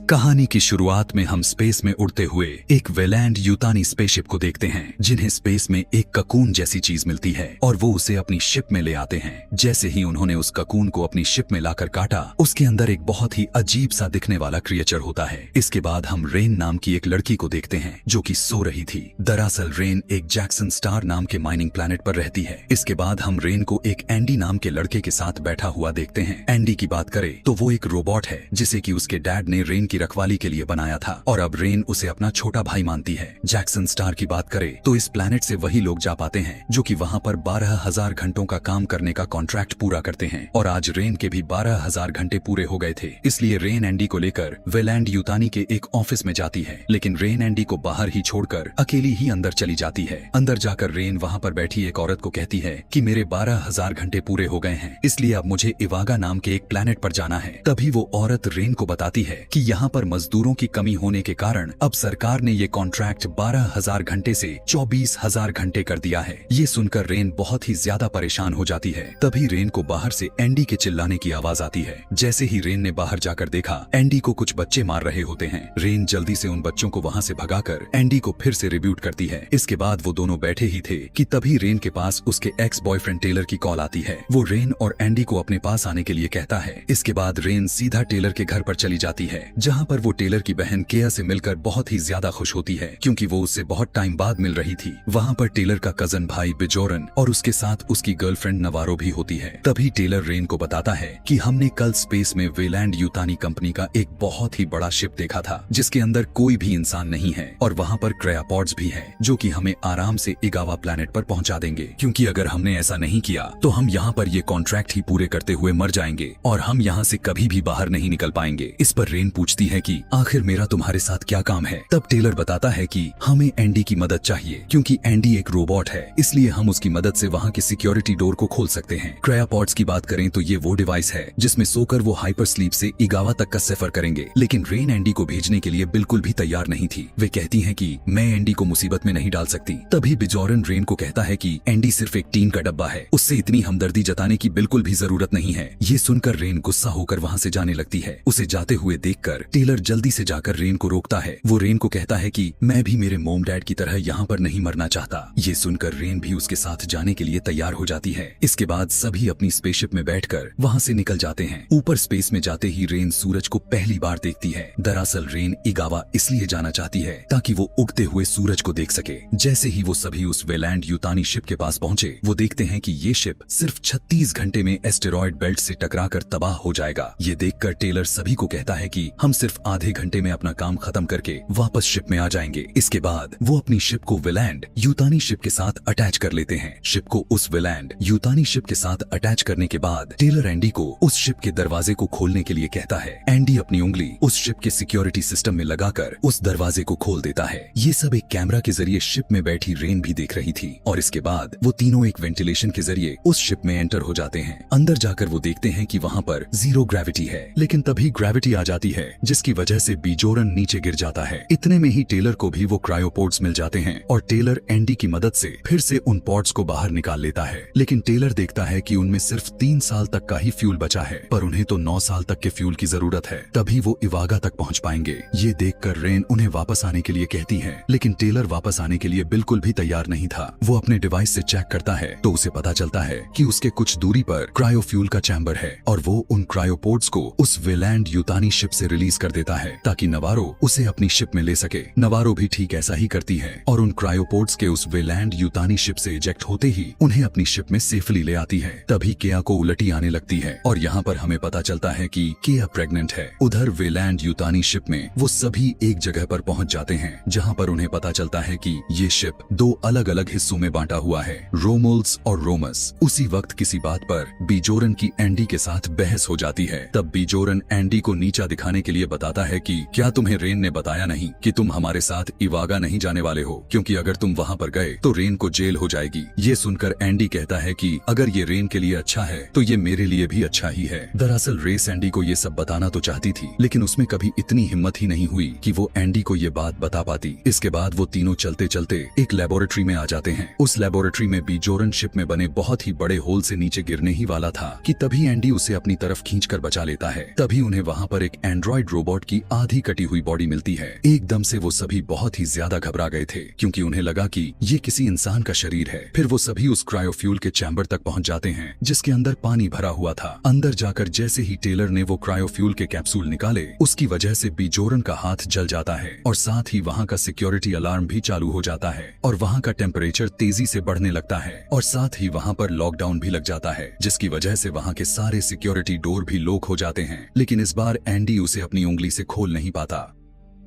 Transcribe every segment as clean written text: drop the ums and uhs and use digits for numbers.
कहानी की शुरुआत में हम स्पेस में उड़ते हुए एक वेलैंड यूतानी स्पेसशिप को देखते हैं, जिन्हें स्पेस में एक ककून जैसी चीज मिलती है और वो उसे अपनी शिप में ले आते हैं। जैसे ही उन्होंने उस ककून को अपनी शिप में लाकर काटा, उसके अंदर एक बहुत ही अजीब सा दिखने वाला क्रिएचर होता है। इसके बाद हम रेन नाम की एक लड़की को देखते हैं जो कि सो रही थी। दरअसल रेन एक जैक्सन स्टार नाम के माइनिंग प्लैनेट पर रहती है। इसके बाद हम रेन को एक एंडी नाम के लड़के के साथ बैठा हुआ देखते हैं। एंडी की बात करें तो वो एक रोबोट है जिसे कि उसके डैड ने रेन की रखवाली के लिए बनाया था और अब रेन उसे अपना छोटा भाई मानती है। जैक्सन स्टार की बात करें तो इस प्लैनेट से वही लोग जा पाते हैं जो कि वहां पर 12,000 घंटों का काम करने का कॉन्ट्रैक्ट पूरा करते हैं और आज रेन के भी 12,000 घंटे पूरे हो गए थे। इसलिए रेन एंडी को लेकर वेलैंड यूतानी के एक ऑफिस में जाती है, लेकिन रेन एंडी को बाहर ही छोड़कर अकेली ही अंदर चली जाती है। अंदर जाकर रेन वहां पर बैठी एक औरत को कहती है कि मेरे 12,000 घंटे पूरे हो गए हैं, इसलिए अब मुझे इवागा नाम के एक प्लैनेट पर जाना है। तभी वो औरत रेन को बताती है कि यहाँ पर मजदूरों की कमी होने के कारण अब सरकार ने ये कॉन्ट्रैक्ट 12,000 घंटे से 24,000 घंटे कर दिया है। ये सुनकर रेन बहुत ही ज्यादा परेशान हो जाती है। तभी रेन को बाहर से एंडी के चिल्लाने की आवाज आती है। जैसे ही रेन ने बाहर जाकर देखा, एंडी को कुछ बच्चे मार रहे होते हैं। रेन जल्दी से उन बच्चों को वहाँ से भगाकर एंडी को फिर से रिब्यूट करती है। इसके बाद वो दोनों बैठे ही थे कि तभी रेन के पास उसके एक्स बॉयफ्रेंड टेलर की कॉल आती है। वो रेन और एंडी को अपने पास आने के लिए कहता है। इसके बाद रेन सीधा टेलर के घर पर चली जाती है, जहाँ पर वो टेलर की बहन केया से मिलकर बहुत ही ज्यादा खुश होती है क्योंकि वो उससे बहुत टाइम बाद मिल रही थी। वहाँ पर टेलर का कजन भाई बिजोरन और उसके साथ उसकी गर्लफ्रेंड नवारो भी होती है। तभी टेलर रेन को बताता है कि हमने कल स्पेस में वेलैंड यूतानी कंपनी का एक बहुत ही बड़ा शिप देखा था जिसके अंदर कोई भी इंसान नहीं है और वहाँ पर क्रायोपॉड्स भी है जो कि हमें आराम से इगावा प्लैनेट पर पहुँचा देंगे, क्योंकि अगर हमने ऐसा नहीं किया तो हम यहाँ पर ये कॉन्ट्रैक्ट ही पूरे करते हुए मर जाएंगे और हम यहाँ से कभी भी बाहर नहीं निकल पाएंगे। इस पर रेन पूछती है कि आखिर मेरा तुम्हारे साथ क्या काम है। तब टेलर बताता है कि हमें एंडी की मदद चाहिए क्योंकि एंडी एक रोबोट है, इसलिए हम उसकी मदद से वहाँ के सिक्योरिटी डोर को खोल सकते हैं। क्रायोपॉड्स की बात करें तो ये वो डिवाइस है जिसमें सोकर वो हाइपर स्लीप से इगावा तक का सफर करेंगे। लेकिन रेन एंडी को भेजने के लिए बिल्कुल भी तैयार नहीं थी। वे कहती है कि मैं एंडी को मुसीबत में नहीं डाल सकती। तभी बिजोरन रेन को कहता है कि एंडी सिर्फ एक टीन का डब्बा है, उससे इतनी हमदर्दी जताने की बिल्कुल भी जरूरत नहीं है। ये सुनकर रेन गुस्सा होकर वहाँ से जाने लगती है। उसे जाते हुए देखकर टेलर जल्दी से जाकर रेन को रोकता है। वो रेन को कहता है कि मैं भी मेरे मोम डैड की तरह यहाँ पर नहीं मरना चाहता। ये सुनकर रेन भी उसके साथ जाने के लिए तैयार हो जाती है। इसके बाद सभी अपनी स्पेसशिप में बैठकर वहाँ से निकल जाते हैं। ऊपर स्पेस में जाते ही रेन सूरज को पहली बार देखती है। दरअसल रेन इगावा इसलिए जाना चाहती है ताकि वो उगते हुए सूरज को देख सके। जैसे ही वो सभी उस वेलैंड यूतानी शिप के पास पहुँचे, वो देखते हैं कि ये शिप सिर्फ 36 घंटे में एस्टेरॉयड बेल्ट से टकराकर तबाह हो जाएगा। ये देखकर टेलर सभी को कहता है कि हम सिर्फ आधे घंटे में अपना काम खत्म करके वापस शिप में आ जाएंगे। इसके बाद वो अपनी शिप को वेलैंड यूतानी शिप के साथ अटैच कर लेते हैं। शिप को उस वेलैंड यूतानी शिप के साथ अटैच करने के बाद टेलर एंडी को उस शिप के दरवाजे को खोलने के लिए कहता है। एंडी अपनी उंगली उस शिप के सिक्योरिटी सिस्टम में लगाकर उस दरवाजे को खोल देता है। ये सब एक कैमरा के जरिए शिप में बैठी रेन भी देख रही थी और इसके बाद वो तीनों एक वेंटिलेशन के जरिए उस शिप में एंटर हो जाते हैं। अंदर जाकर वो देखते हैं कि वहाँ पर जीरो ग्रेविटी है, लेकिन तभी ग्रेविटी आ जाती है जिसकी वजह से बिजोरन नीचे गिर जाता है। इतने में ही टेलर को भी वो क्रायोपोड्स मिल जाते हैं और टेलर एंडी की मदद से फिर से उन पॉड्स को बाहर निकाल लेता है। लेकिन टेलर देखता है कि उनमें सिर्फ 3 साल तक का ही फ्यूल बचा है, पर उन्हें तो 9 साल तक के फ्यूल की जरूरत है, तभी वो इवागा तक पहुंच पाएंगे। ये देखकर रेन उन्हें वापस आने के लिए कहती है, लेकिन टेलर वापस आने के लिए बिल्कुल भी तैयार नहीं था। वो अपने डिवाइस से चेक करता है तो उसे पता चलता है कि उसके कुछ दूरी पर क्रायोफ्यूल का चैम्बर है और वो उन क्रायोपोड्स को उस वेलैंड यूतानी शिप से रिलीज कर देता है ताकि नवारो उसे अपनी शिप में ले सके। नवारो भी ठीक ऐसा ही करती है और उन क्रायोपोड्स के उस वेलैंड यूतानी शिप से इजेक्ट होते ही उन्हें अपनी शिप में सेफली ले आती है। तभी केया को उल्टी आने लगती है और यहाँ पर हमें पता चलता है कि केया प्रेग्नेंट है। उधर वेलैंड यूतानी शिप में वो सभी एक जगह पर पहुँच जाते हैं जहाँ पर उन्हें पता चलता है कि ये शिप 2 अलग अलग हिस्सों में बांटा हुआ है, रोमुल्स और रोमस। उसी वक्त किसी बात पर बिजोरन की एंडी के साथ बहस हो जाती है। तब बिजोरन एंडी को नीचा दिखाने के लिए बताता है कि क्या तुम्हें रेन ने बताया नहीं कि तुम हमारे साथ इवागा नहीं जाने वाले हो, क्योंकि अगर तुम वहाँ पर गए तो रेन को जेल हो जाएगी। ये सुनकर एंडी कहता है कि अगर ये रेन के लिए अच्छा है तो ये मेरे लिए भी अच्छा ही है। दरअसल रेस एंडी को ये सब बताना तो चाहती थी, लेकिन उसमें कभी इतनी हिम्मत ही नहीं हुई कि वो एंडी को ये बात बता पाती। इसके बाद वो तीनों चलते चलते एक लेबोरेटरी में आ जाते हैं। उस लेबोरेटरी में बिजोरन शिप में बने बहुत ही बड़े होल से नीचे गिरने ही वाला था कि तभी एंडी उसे अपनी तरफ खींचकर बचा लेता है। तभी उन्हें वहाँ पर एक एंड्रॉइड रोबोट की आधी कटी हुई बॉडी मिलती है। एकदम से वो सभी बहुत ही ज्यादा घबरा गए थे क्योंकि उन्हें लगा कि ये किसी इंसान का शरीर है। फिर वो सभी उस क्रायोफ्यूल के चैम्बर तक पहुंच जाते हैं जिसके अंदर पानी भरा हुआ था। अंदर जाकर जैसे ही टेलर ने वो क्रायोफ्यूल के कैप्सूल निकाले, उसकी वजह से बीजोरन का हाथ जल जाता है और साथ ही वहाँ का सिक्योरिटी अलार्म भी चालू हो जाता है और वहाँ का टेम्परेचर तेजी से बढ़ने लगता है और साथ ही वहाँ पर लॉकडाउन भी लग जाता है, जिसकी वजह से वहाँ के सारे सिक्योरिटी डोर भी लॉक हो जाते हैं। लेकिन इस बार एंडी उसे अपनी उंगली से खोल नहीं पाता।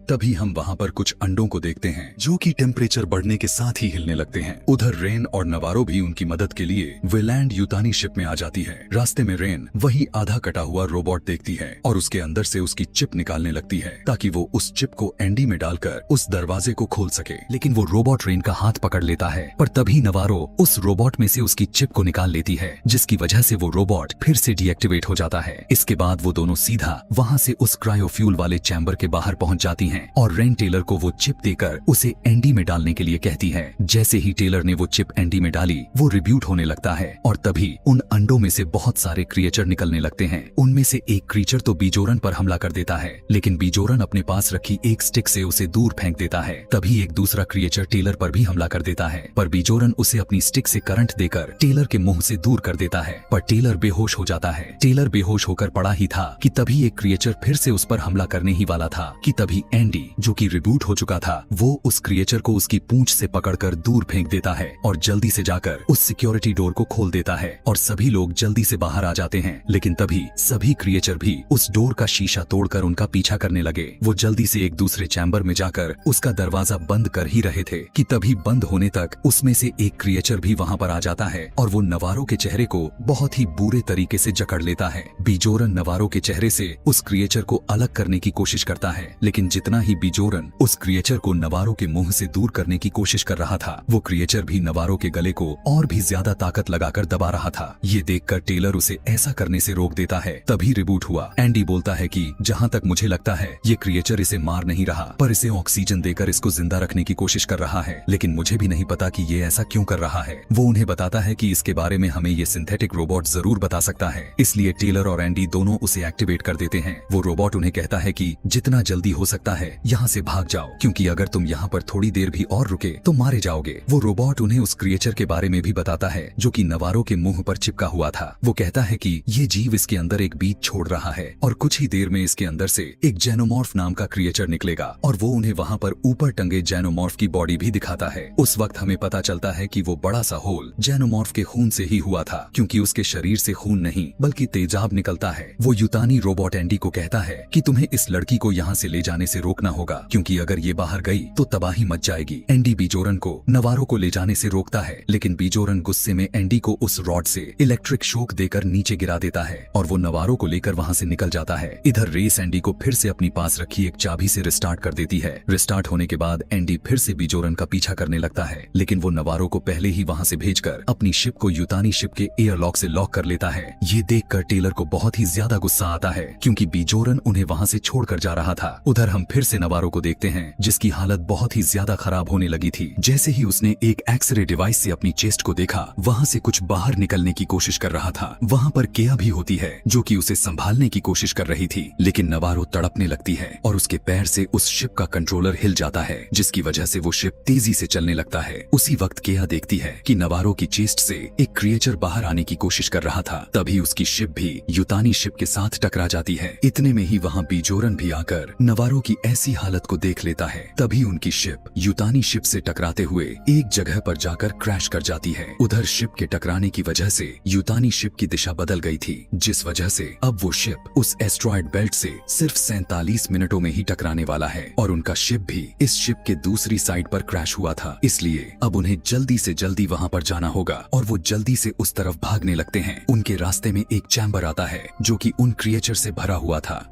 तभी हम वहाँ पर कुछ अंडों को देखते हैं जो कि टेम्परेचर बढ़ने के साथ ही हिलने लगते हैं। उधर रेन और नवारो भी उनकी मदद के लिए वेलैंड यूतानी शिप में आ जाती है। रास्ते में रेन वही आधा कटा हुआ रोबोट देखती है और उसके अंदर से उसकी चिप निकालने लगती है ताकि वो उस चिप को एंडी में डालकर उस दरवाजे को खोल सके। लेकिन वो रोबोट रेन का हाथ पकड़ लेता है, पर तभी नवारो उस रोबोट में से उसकी चिप को निकाल लेती है, जिसकी वजह से वो रोबोट फिर से डीएक्टिवेट हो जाता है। इसके बाद वो दोनों सीधा वहाँ से उस क्रायोफ्यूल वाले चैम्बर के बाहर पहुँच जाती है और रेन टेलर को वो चिप देकर उसे एंडी में डालने के लिए कहती है। जैसे ही टेलर ने वो चिप एंडी में डाली, वो रिब्यूट होने लगता है और तभी उन अंडों में से बहुत सारे क्रिएचर निकलने लगते हैं। उनमें से एक क्रिएचर तो बीजोरन पर हमला कर देता है, लेकिन बीजोरन अपने पास रखी एक स्टिक से उसे दूर फेंक देता है। तभी एक दूसरा क्रिएचर टेलर पर भी हमला कर देता है, पर बीजोरन उसे अपनी स्टिक से करंट देकर टेलर के मुंह से दूर कर देता है, पर टेलर बेहोश हो जाता है। टेलर बेहोश होकर पड़ा ही था कि तभी एक क्रिएचर फिर से उस पर हमला करने ही वाला था कि तभी एंडी, जो कि रिबूट हो चुका था, वो उस क्रिएचर को उसकी पूंछ से पकड़कर दूर फेंक देता है और जल्दी से जाकर उस सिक्योरिटी डोर को खोल देता है और सभी लोग जल्दी से बाहर आ जाते हैं। लेकिन तभी सभी क्रिएचर भी उस डोर का शीशा तोड़कर उनका पीछा करने लगे। वो जल्दी से एक दूसरे चैम्बर में जाकर उसका दरवाजा बंद कर ही रहे थे कि तभी बंद होने तक उसमें से एक क्रिएचर भी वहाँ पर आ जाता है और वो नवारो के चेहरे को बहुत ही बुरे तरीके से जकड़ लेता है। बीजोरन नवारो के चेहरे से उस क्रिएचर को अलग करने की कोशिश करता है, लेकिन जितना ही बीजोरन उस क्रिएचर को नवारो के मुंह से दूर करने की कोशिश कर रहा था, वो क्रिएचर भी नवारो के गले को और भी ज्यादा ताकत लगाकर दबा रहा था। ये देखकर टेलर उसे ऐसा करने से रोक देता है। तभी रिबूट हुआ। एंडी बोलता है कि जहाँ तक मुझे लगता है ये क्रिएचर इसे मार नहीं रहा, पर इसे ऑक्सीजन देकर इसको जिंदा रखने की कोशिश कर रहा है, लेकिन मुझे भी नहीं पता कि ये ऐसा क्यों कर रहा है। वो उन्हें बताता है कि इसके बारे में हमें ये सिंथेटिक रोबोट जरूर बता सकता है, इसलिए टेलर और एंडी दोनों उसे एक्टिवेट कर देते हैं। वो रोबोट उन्हें कहता है कि जितना जल्दी हो सकता है यहाँ से भाग जाओ, क्योंकि अगर तुम यहाँ पर थोड़ी देर भी और रुके तो मारे जाओगे। वो रोबोट उन्हें उस क्रिएचर के बारे में भी बताता है जो कि नवारो के मुंह पर चिपका हुआ था। वो कहता है कि ये जीव इसके अंदर एक बीज छोड़ रहा है और कुछ ही देर में इसके अंदर से एक जेनोमॉर्फ नाम का क्रिएचर निकलेगा और वो उन्हें वहाँ पर ऊपर टंगे जेनोमॉर्फ की बॉडी भी दिखाता है। उस वक्त हमें पता चलता है कि वो बड़ा सा होल जेनोमॉर्फ के खून से ही हुआ था, क्योंकि उसके शरीर से खून नहीं बल्कि तेजाब निकलता है। वो यूतानी रोबोट एंडी को कहता है कि तुम्हें इस लड़की को यहाँ से ले जाने से रोकना होगा, क्योंकि अगर ये बाहर गई तो तबाही मच जाएगी। एंडी बीजोरन को नवारो को ले जाने से रोकता है, लेकिन बीजोरन गुस्से में एंडी को उस रॉड से इलेक्ट्रिक शॉक देकर नीचे गिरा देता है और वो नवारो को लेकर वहाँ से निकल जाता है। इधर रेस एंडी को फिर से अपनी पास रखी एक चाबी से रिस्टार्ट कर देती है। रिस्टार्ट होने के बाद एंडी फिर से बीजोरन का पीछा करने लगता है, लेकिन वो नवारो को पहले ही वहाँ से भेजकर अपनी शिप को यूतानी शिप के एयरलॉक से लॉक कर लेता है। ये देखकर टेलर को बहुत ही ज्यादा गुस्सा आता है, क्योंकि बीजोरन उन्हें वहाँ से छोड़कर जा रहा था। उधर हम फिर से नवारो को देखते हैं, जिसकी हालत बहुत ही ज्यादा खराब होने लगी थी। जैसे ही उसने एक एक्सरे डिवाइस से अपनी चेस्ट को देखा, वहाँ से कुछ बाहर निकलने की कोशिश कर रहा था। वहाँ पर केया भी होती है जो कि उसे संभालने की कोशिश कर रही थी, लेकिन नवारो तड़पने लगती है और उसके पैर से उस शिप का कंट्रोलर हिल जाता है, जिसकी वजह से वो शिप तेजी से चलने लगता है। उसी वक्त केया देखती है कि नवारो की चेस्ट से एक क्रिएचर बाहर आने की कोशिश कर रहा था। तभी उसकी शिप भी यूतानी शिप के साथ टकरा जाती है। इतने में ही वहाँ बीजोरन भी आकर नवारो की ऐसी हालत को देख लेता है। तभी उनकी शिप यूतानी शिप से टकराते हुए एक जगह पर जाकर क्रैश कर जाती है। उधर शिप के टकराने की वजह से यूतानी शिप की दिशा बदल गई थी, जिस वजह से अब वो शिप उस एस्ट्रॉयड बेल्ट से सिर्फ 47 मिनटों में ही टकराने वाला है और उनका शिप भी इस शिप के दूसरी साइड पर क्रैश हुआ था। इसलिए अब उन्हें जल्दी से जल्दी वहाँ पर जाना होगा और वो जल्दी से उस तरफ भागने लगते हैं। उनके रास्ते में एक चैम्बर आता है जो कि उन क्रिएचर से भरा हुआ था।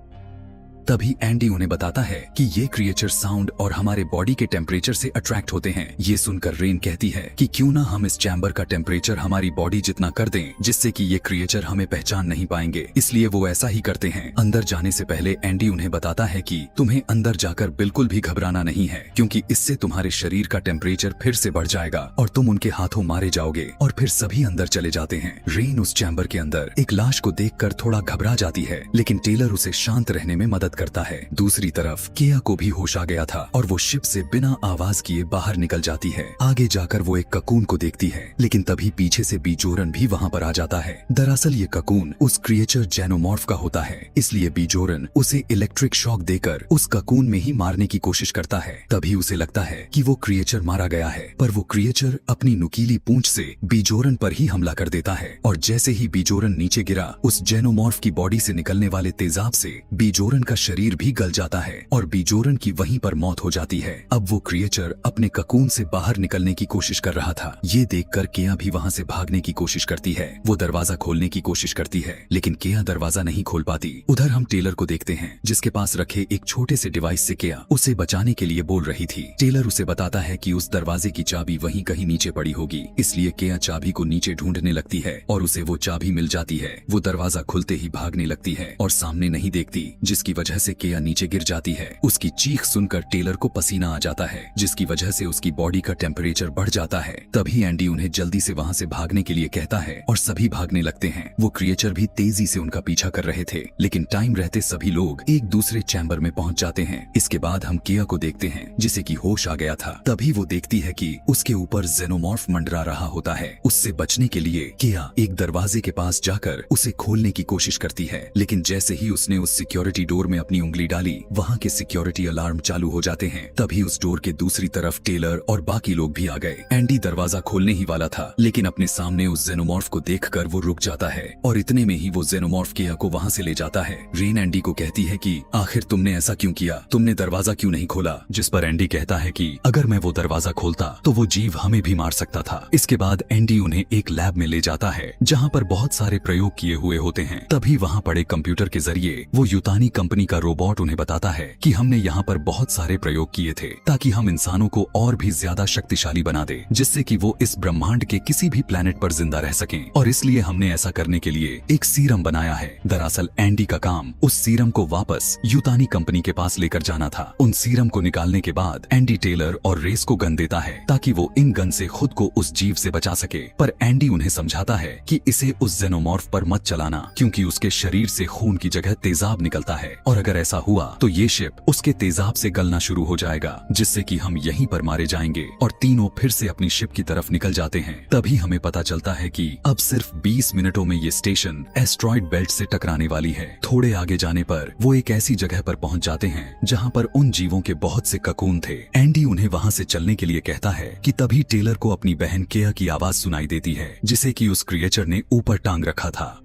तभी एंडी उन्हें बताता है कि ये क्रिएचर साउंड और हमारे बॉडी के टेम्परेचर से अट्रैक्ट होते हैं। ये सुनकर रेन कहती है कि क्यों ना हम इस चैम्बर का टेम्परेचर हमारी बॉडी जितना कर दें, जिससे कि ये क्रिएचर हमें पहचान नहीं पाएंगे। इसलिए वो ऐसा ही करते हैं। अंदर जाने से पहले एंडी उन्हें बताता है कि तुम्हें अंदर जाकर बिल्कुल भी घबराना नहीं है, क्योंकि इससे तुम्हारे शरीर का टेम्परेचर फिर से बढ़ जाएगा और तुम उनके हाथों मारे जाओगे। और फिर सभी अंदर चले जाते हैं। रेन उस चैम्बर के अंदर एक लाश को देखकर थोड़ा घबरा जाती है, लेकिन टेलर उसे शांत रहने में मदद करता है। दूसरी तरफ केया को भी होश आ गया था और वो शिप से बिना आवाज किए बाहर निकल जाती है। आगे जाकर वो एक ककून को देखती है, लेकिन तभी पीछे से बीजोरन भी वहाँ पर आ जाता है। दरअसल ये ककून उस क्रिएचर जेनोमॉर्फ का होता है, इसलिए बीजोरन उसे इलेक्ट्रिक शॉक देकर उस ककून में ही मारने की कोशिश करता है। तभी उसे लगता है कि वो क्रिएचर मारा गया है, पर वो क्रिएचर अपनी नुकीली पूंछ से बीजोरन पर ही हमला कर देता है और जैसे ही बीजोरन नीचे गिरा, उस जेनोमॉर्फ की बॉडी से निकलने वाले तेजाब से बीजोरन का शरीर भी गल जाता है और बीजोरन की वहीं पर मौत हो जाती है। अब वो क्रिएचर अपने ककून से बाहर निकलने की कोशिश कर रहा था। ये देखकर केया भी वहाँ से भागने की कोशिश करती है। वो दरवाजा खोलने की कोशिश करती है, लेकिन केया दरवाजा नहीं खोल पाती। उधर हम टेलर को देखते हैं, जिसके पास रखे एक छोटे से डिवाइस से केया उसे बचाने के लिए बोल रही थी। टेलर उसे बताता है कि उस दरवाजे की चाबी वहीं कहीं नीचे पड़ी होगी, इसलिए केया चाबी को नीचे ढूंढने लगती है और उसे वो चाबी मिल जाती है। वो दरवाजा खुलते ही भागने लगती है और सामने नहीं देखती, जिसकी वजह से केया नीचे गिर जाती है। उसकी चीख सुनकर टेलर को पसीना आ जाता है, जिसकी वजह से उसकी बॉडी का टेम्परेचर बढ़ जाता है। तभी एंडी उन्हें जल्दी से वहाँ से भागने के लिए कहता है और सभी भागने लगते हैं। वो क्रिएचर भी तेजी से उनका पीछा कर रहे थे, लेकिन टाइम रहते सभी लोग एक दूसरे चैम्बर में पहुंच जाते हैं। इसके बाद हम केया को देखते हैं, जिसे की होश आ गया था। तभी वो देखती है कि उसके ऊपर जेनोमॉर्फ मंडरा रहा होता है। उससे बचने के लिए केया एक दरवाजे के पास जाकर उसे खोलने की कोशिश करती है, लेकिन जैसे ही उसने उस सिक्योरिटी डोर में अपनी उंगली डाली, वहाँ के सिक्योरिटी अलार्म चालू हो जाते हैं। तभी उस डोर के दूसरी तरफ टेलर और बाकी लोग भी आ गए। एंडी दरवाजा खोलने ही वाला था, लेकिन अपने सामने उस जेनोमॉर्फ को देखकर वो रुक जाता है और इतने में ही वो जेनोमॉर्फ केया को वहाँ से ले जाता है। रेन एंडी को कहती है कि आखिर तुमने ऐसा क्यों किया, तुमने दरवाजा क्यों नहीं खोला? जिस पर एंडी कहता है कि अगर मैं वो दरवाजा खोलता तो वो जीव हमें भी मार सकता था। इसके बाद एंडी उन्हें एक लैब में ले जाता है, जहाँ पर बहुत सारे प्रयोग किए हुए होते हैं। तभी वहाँ पड़े कंप्यूटर के जरिए वो यूतानी कंपनी का रोबोट उन्हें बताता है कि हमने यहाँ पर बहुत सारे प्रयोग किए थे ताकि हम इंसानों को और भी ज्यादा शक्तिशाली बना दे, जिससे कि वो इस ब्रह्मांड के किसी भी प्लेनेट पर जिंदा रह सकें, और इसलिए हमने ऐसा करने के लिए एक सीरम बनाया है। दरअसल एंडी का काम उस सीरम को वापस यूतानी कंपनी के पास लेकर जाना था। उन सीरम को निकालने के बाद एंडी टेलर और रेस को गन देता है ताकि वो इन गन से खुद को उस जीव से बचा सके, पर एंडी उन्हें समझाता है कि इसे उस जेनोमॉर्फ पर मत चलाना, क्योंकि उसके शरीर से खून की जगह तेजाब निकलता है और अगर ऐसा हुआ तो ये शिप उसके तेजाब से गलना शुरू हो जाएगा, जिससे कि हम यहीं पर मारे जाएंगे। और तीनों फिर से अपनी शिप की तरफ निकल जाते हैं। तभी हमें पता चलता है कि अब सिर्फ 20 मिनटों में ये स्टेशन एस्ट्रॉइड बेल्ट से टकराने वाली है। थोड़े आगे जाने पर वो एक ऐसी जगह पर पहुंच जाते हैं जहां पर उन जीवों के बहुत से ककून थे। एंडी उन्हें वहां से चलने के लिए कहता है कि तभी टेलर को अपनी बहन केया की आवाज सुनाई देती है, जिसे कि उस क्रिएचर ने ऊपर टांग रखा था।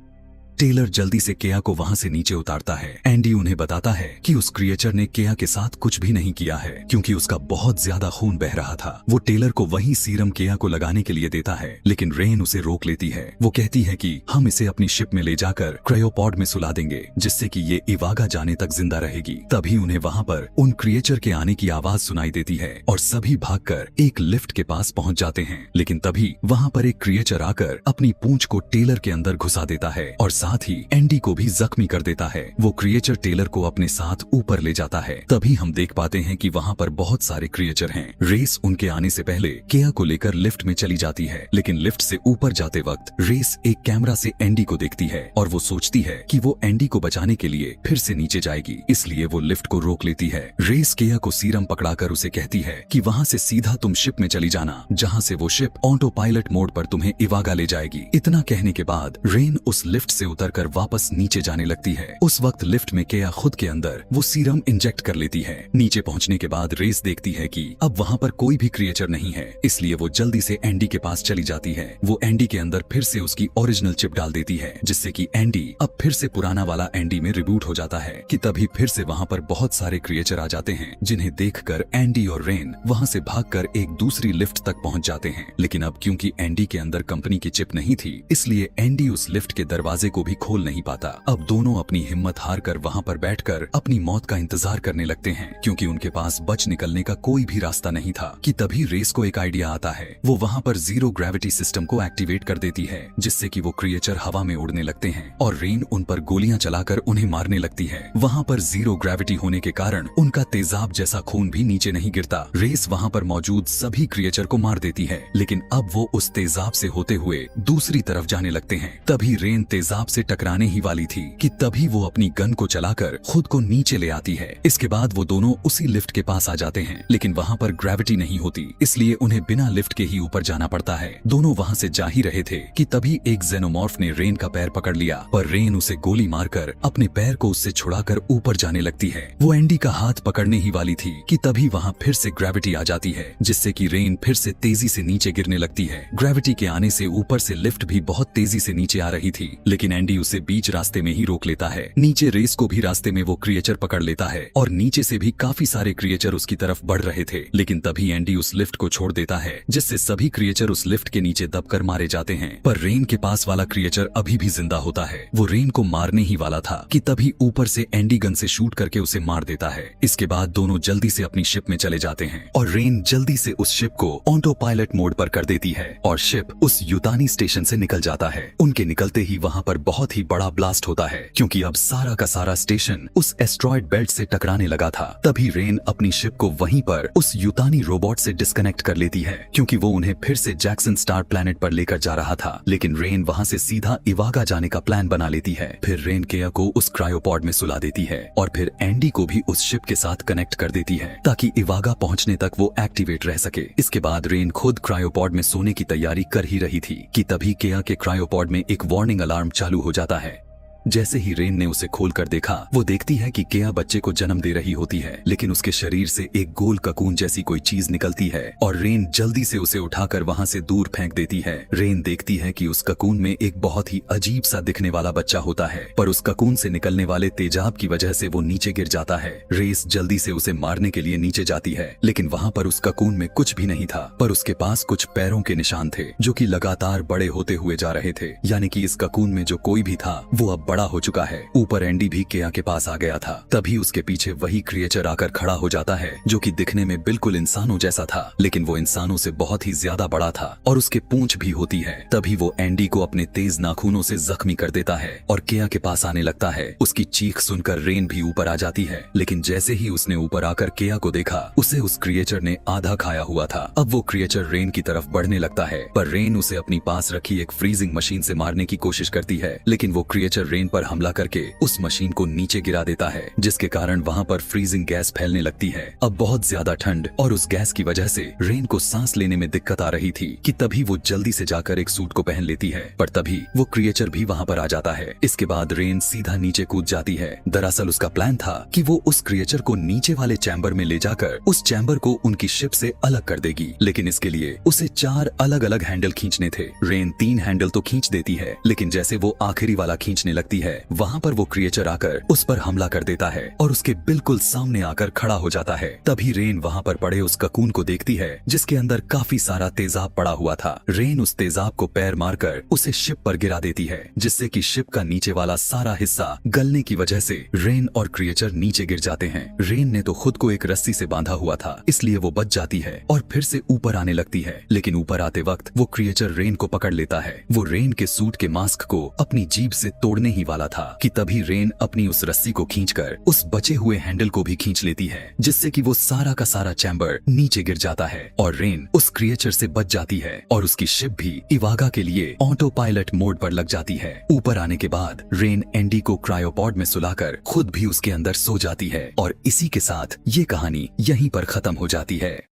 टेलर जल्दी से केया को वहां से नीचे उतारता है। एंडी उन्हें बताता है कि उस क्रिएचर ने केया के साथ कुछ भी नहीं किया है, क्योंकि उसका बहुत ज्यादा खून बह रहा था। वो टेलर को वही सीरम केया को लगाने के लिए देता है, लेकिन रेन उसे रोक लेती है। वो कहती है कि हम इसे अपनी शिप में ले जाकर क्रायोपॉड में सुला देंगे, जिससे कि ये इवागा जाने तक जिंदा रहेगी। तभी उन्हें वहाँ पर उन क्रिएचर के आने की आवाज सुनाई देती है और सभी भागकर एक लिफ्ट के पास पहुंच जाते हैं। लेकिन तभी वहाँ पर एक क्रिएचर आकर अपनी पूंछ को टेलर के अंदर घुसा देता है और साथ ही एंडी को भी जख्मी कर देता है। वो क्रिएचर टेलर को अपने साथ ऊपर ले जाता है। तभी हम देख पाते हैं कि वहाँ पर बहुत सारे क्रिएचर हैं। रेस उनके आने से पहले केया को लेकर लिफ्ट में चली जाती है, लेकिन लिफ्ट से ऊपर जाते वक्त रेस एक कैमरा से एंडी को देखती है और वो सोचती है कि वो एंडी को बचाने के लिए फिर से नीचे जाएगी, इसलिए वो लिफ्ट को रोक लेती है। रेस केया को सीरम पकड़ाकर उसे कहती है कि वहाँ से सीधा तुम शिप में चली जाना, जहाँ से वो शिप ऑटो पायलट मोड पर तुम्हें इवागा ले जाएगी। इतना कहने के बाद रेन उस लिफ्ट से उतरकर वापस नीचे जाने लगती है। उस वक्त लिफ्ट में केया खुद के अंदर वो सीरम इंजेक्ट कर लेती है। नीचे पहुंचने के बाद रेस देखती है कि अब वहाँ पर कोई भी क्रिएचर नहीं है, इसलिए वो जल्दी से एंडी के पास चली जाती है। वो एंडी के अंदर फिर से उसकी ओरिजिनल चिप डाल देती है, जिससे कि एंडी अब फिर से पुराना वाला एंडी में रिबूट हो जाता है। कि तभी फिर से वहाँ पर बहुत सारे क्रिएचर आ जाते हैं, जिन्हें देखकर एंडी और रेन वहाँ से भागकर एक दूसरी लिफ्ट तक पहुँच जाते हैं। लेकिन अब क्योंकि एंडी के अंदर कंपनी की चिप नहीं थी, इसलिए एंडी उस लिफ्ट के दरवाजे को भी खोल नहीं पाता। अब दोनों अपनी हिम्मत हार कर वहाँ पर बैठकर अपनी मौत का इंतजार करने लगते हैं, क्योंकि उनके पास बच निकलने का कोई भी रास्ता नहीं था। कि तभी रेस को एक आइडिया आता है। वो वहाँ पर जीरो ग्रेविटी सिस्टम को एक्टिवेट कर देती है, जिससे कि वो क्रिएचर हवा में उड़ने लगते हैं और रेन उन पर गोलियां चलाकर उन्हें मारने लगती है। वहाँ पर जीरो ग्रेविटी होने के कारण उनका तेजाब जैसा खून भी नीचे नहीं गिरता। रेस वहाँ पर मौजूद सभी क्रिएचर को मार देती है, लेकिन अब वो उस तेजाब से होते हुए दूसरी तरफ जाने लगते हैं। तभी रेन तेजाब उससे टकराने ही वाली थी कि तभी वो अपनी गन को चलाकर खुद को नीचे ले आती है। इसके बाद वो दोनों उसी लिफ्ट के पास आ जाते हैं, लेकिन वहाँ पर ग्रेविटी नहीं होती, इसलिए उन्हें बिना लिफ्ट के ही ऊपर जाना पड़ता है। दोनों वहाँ से जा ही रहे थे कि तभी एक जेनोमॉर्फ ने रेन का पैर पकड़ लिया, पर रेन उसे गोली मारकर अपने पैर को उससे छुड़ाकर ऊपर जाने लगती है। वो एंडी का हाथ पकड़ने ही वाली थी कि तभी वहाँ फिर से ग्रेविटी आ जाती है, जिससे कि रेन फिर से तेजी से नीचे गिरने लगती है। ग्रेविटी के आने से ऊपर से लिफ्ट भी बहुत तेजी से नीचे आ रही थी, लेकिन एंडी उसे बीच रास्ते में ही रोक लेता है। नीचे रेस को भी रास्ते में वो क्रिएचर पकड़ लेता है और नीचे से भी काफी सारे क्रिएचर उसकी तरफ बढ़ रहे थे, लेकिन तभी एंडी उस लिफ्ट को छोड़ देता है, जिससे सभी क्रिएचर उस लिफ्ट के नीचे दबकर मारे जाते हैं। पर रेन के पास वाला क्रिएचर अभी भी जिंदा होता है। वो रेन को मारने ही वाला था कि तभी ऊपर से एंडी गन से शूट करके उसे मार देता है। इसके बाद दोनों जल्दी से अपनी शिप में चले जाते हैं और रेन जल्दी से उस शिप को ऑटो पायलट मोड पर कर देती है और शिप उस यूतानी स्टेशन से निकल जाता है। उनके निकलते ही वहाँ पर बहुत ही बड़ा ब्लास्ट होता है, क्योंकि अब सारा का सारा स्टेशन उस एस्ट्रॉयड बेल्ट से टकराने लगा था। तभी रेन अपनी शिप को वहीं पर उस यूतानी रोबोट से डिस्कनेक्ट कर लेती है, क्योंकि वो उन्हें फिर से जैक्सन स्टार प्लैनेट पर लेकर जा रहा था। लेकिन रेन वहाँ से सीधा इवागा जाने का प्लान बना लेती है। फिर रेन केया को उस क्रायोपॉड में सुला देती है और फिर एंडी को भी उस शिप के साथ कनेक्ट कर देती है, ताकि इवागा पहुंचने तक वो एक्टिवेट रह सके। इसके बाद रेन खुद क्रायोपॉड में सोने की तैयारी कर ही रही थी कि तभी केया के क्रायोपॉड में एक वार्निंग अलार्म चालू हो जाता है। जैसे ही रेन ने उसे खोलकर देखा, वो देखती है कि केया बच्चे को जन्म दे रही होती है, लेकिन उसके शरीर से एक गोल ककून जैसी कोई चीज निकलती है और रेन जल्दी से उसे उठाकर वहाँ से दूर फेंक देती है। रेन देखती है कि उस ककून में एक बहुत ही अजीब सा दिखने वाला बच्चा होता है, पर उस ककून से निकलने वाले तेजाब की वजह से वो नीचे गिर जाता है। रेस जल्दी से उसे मारने के लिए नीचे जाती है, लेकिन वहाँ पर उस ककून में कुछ भी नहीं था, पर उसके पास कुछ पैरों के निशान थे जो कि लगातार बड़े होते हुए जा रहे थे, यानी कि इस ककून में जो कोई भी था वो अब बड़ा हो चुका है। ऊपर एंडी भी केया के पास आ गया था। तभी उसके पीछे वही क्रिएचर आकर खड़ा हो जाता है, जो कि दिखने में बिल्कुल इंसानों जैसा था, लेकिन वो इंसानों से बहुत ही ज्यादा बड़ा था और उसके पूंछ भी होती है। तभी वो एंडी को अपने तेज नाखूनों से जख्मी कर देता है और केया के पास आने लगता है। उसकी चीख सुनकर रेन भी ऊपर आ जाती है, लेकिन जैसे ही उसने ऊपर आकर केया को देखा, उसे उस क्रिएचर ने आधा खाया हुआ था। अब वो क्रिएचर रेन की तरफ बढ़ने लगता है, पर रेन उसे अपनी पास रखी एक फ्रीजिंग मशीन से मारने की कोशिश करती है, लेकिन वो क्रिएचर रेन पर हमला करके उस मशीन को नीचे गिरा देता है, जिसके कारण वहाँ पर फ्रीजिंग गैस फैलने लगती है। अब बहुत ज्यादा ठंड और उस गैस की वजह से रेन को सांस लेने में दिक्कत आ रही थी कि तभी वो जल्दी से जाकर एक सूट को पहन लेती है, पर तभी वो क्रिएचर भी वहाँ पर आ जाता है। इसके बाद रेन सीधा नीचे कूद जाती है। दरअसल उसका प्लान था कि वो उस क्रिएचर को नीचे वाले चैम्बर में ले जाकर उस चैम्बर को उनकी शिप से अलग कर देगी, लेकिन इसके लिए उसे 4 अलग अलग हैंडल खींचने थे। रेन 3 हैंडल तो खींच देती है, लेकिन जैसे वो आखिरी वाला खींचने लगती है, वहाँ पर वो क्रिएचर आकर उस पर हमला कर देता है और उसके बिल्कुल सामने आकर खड़ा हो जाता है। तभी रेन वहाँ पर पड़े उस ककून को देखती है, जिसके अंदर काफी सारा तेजाब पड़ा हुआ था। रेन उस तेजाब को पैर मारकर उसे शिप पर गिरा देती है, जिससे कि शिप का नीचे वाला सारा हिस्सा गलने की वजह से रेन और क्रिएचर नीचे गिर जाते हैं। रेन ने तो खुद को एक रस्सी से बांधा हुआ था, इसलिए वो बच जाती है और फिर से ऊपर आने लगती है, लेकिन ऊपर आते वक्त वो क्रिएचर रेन को पकड़ लेता है। वो रेन के सूट के मास्क को अपनी जीभ से तोड़ने ही वाला था कि तभी रेन अपनी उस रस्सी को खींचकर उस बचे हुए हैंडल को भी खींच लेती है, जिससे कि वो सारा का सारा चैम्बर नीचे गिर जाता है और रेन उस क्रिएचर से बच जाती है और उसकी शिप भी इवागा के लिए ऑटो पायलट मोड पर लग जाती है। ऊपर आने के बाद रेन एंडी को क्रायोपॉड में सुलाकर खुद भी उसके अंदर सो जाती है और इसी के साथ ये कहानी यहीं पर खत्म हो जाती है।